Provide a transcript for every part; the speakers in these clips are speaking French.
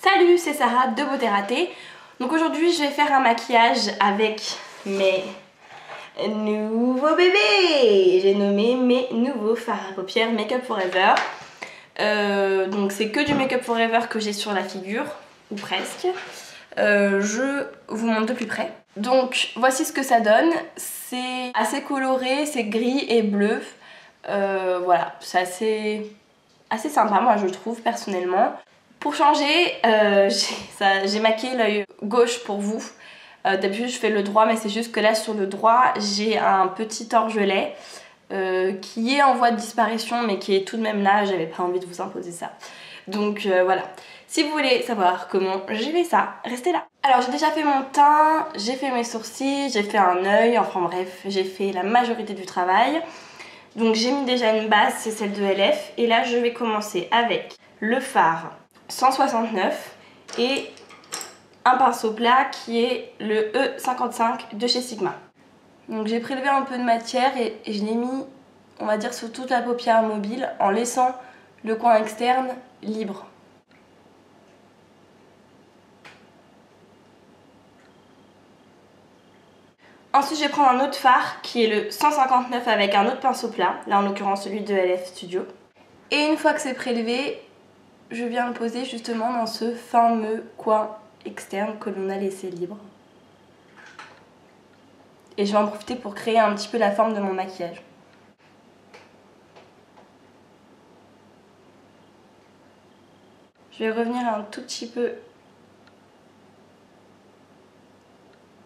Salut, c'est Sarah de Beauté Ratée. Donc aujourd'hui je vais faire un maquillage avec mes nouveaux bébés. J'ai nommé mes nouveaux fards à paupières Make Up Forever. Donc c'est que du Make Up Forever que j'ai sur la figure, ou presque. Je vous montre de plus près. Donc voici ce que ça donne. C'est assez coloré, c'est gris et bleu. Voilà, c'est assez sympa moi je trouve personnellement. Pour changer, j'ai maquillé l'œil gauche pour vous. D'habitude je fais le droit, mais c'est juste que là sur le droit j'ai un petit orgelet qui est en voie de disparition mais qui est tout de même là. J'avais pas envie de vous imposer ça. Donc voilà. Si vous voulez savoir comment j'ai fait ça, restez là. Alors j'ai déjà fait mon teint, j'ai fait mes sourcils, j'ai fait un œil, enfin bref, j'ai fait la majorité du travail. Donc j'ai mis déjà une base, c'est celle de LF. Et là je vais commencer avec le fard 169 et un pinceau plat qui est le E55 de chez Sigma. Donc j'ai prélevé un peu de matière et je l'ai mis, on va dire, sur toute la paupière mobile en laissant le coin externe libre. Ensuite je vais prendre un autre fard qui est le 159 avec un autre pinceau plat, là en l'occurrence celui de LF Studio. Et une fois que c'est prélevé, je viens le poser justement dans ce fameux coin externe que l'on a laissé libre. Et je vais en profiter pour créer un petit peu la forme de mon maquillage. Je vais revenir un tout petit peu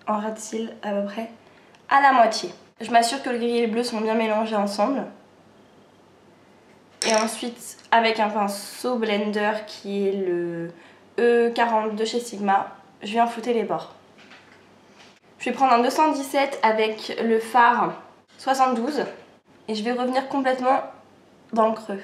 en ras de cils, à peu près à la moitié. Je m'assure que le gris et le bleu sont bien mélangés ensemble. Et ensuite, avec un pinceau blender qui est le E40 de chez Sigma, je viens flouter les bords. Je vais prendre un 217 avec le fard 72 et je vais revenir complètement dans le creux.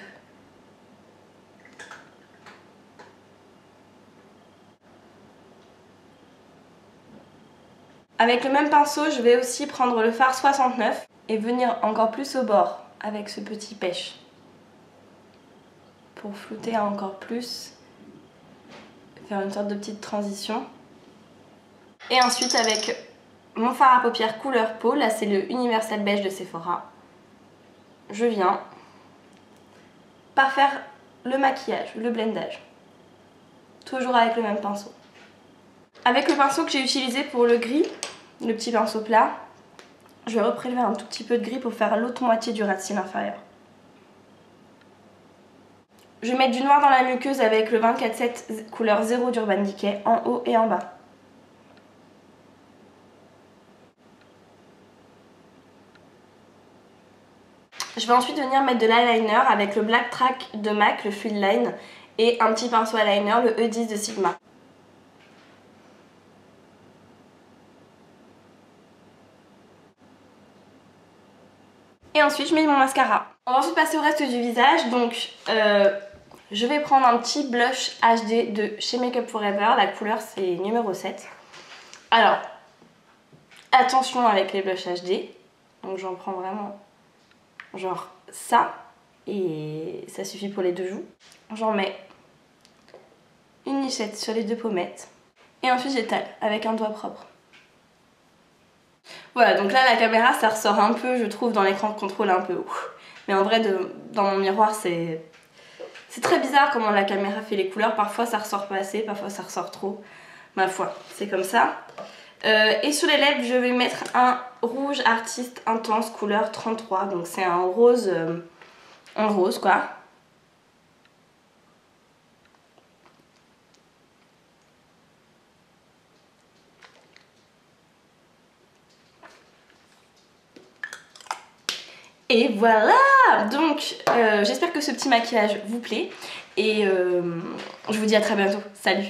Avec le même pinceau, je vais aussi prendre le fard 69 et venir encore plus au bord avec ce petit pêche pour flouter encore plus, faire une sorte de petite transition. Et ensuite avec mon fard à paupières couleur peau, là c'est le Universal Beige de Sephora, je viens par faire le maquillage, le blendage, toujours avec le même pinceau. Avec le pinceau que j'ai utilisé pour le gris, le petit pinceau plat, je vais reprélever un tout petit peu de gris pour faire l'autre moitié du ras de cils inférieur. Je vais mettre du noir dans la muqueuse avec le 24-7 couleur 0 d'Urban Decay en haut et en bas. Je vais ensuite venir mettre de l'eyeliner avec le Black Track de MAC, le Fluid Line, et un petit pinceau eyeliner, le E10 de Sigma. Et ensuite je mets mon mascara. On va ensuite passer au reste du visage, donc je vais prendre un petit blush HD de chez Make Up Forever, la couleur c'est numéro 7. Alors, attention avec les blushs HD, donc j'en prends vraiment genre ça, et ça suffit pour les deux joues. J'en mets une lichette sur les deux pommettes, et ensuite j'étale avec un doigt propre. Voilà, donc là la caméra ça ressort un peu, je trouve, dans l'écran de contrôle un peu. Mais en vrai, dans mon miroir, c'est très bizarre comment la caméra fait les couleurs. Parfois ça ressort pas assez, parfois ça ressort trop. Ma foi, c'est comme ça. Et sur les lèvres, je vais mettre un rouge Artiste Intense couleur 33. Donc c'est un rose quoi. Et voilà! Donc j'espère que ce petit maquillage vous plaît. Et je vous dis à très bientôt. Salut!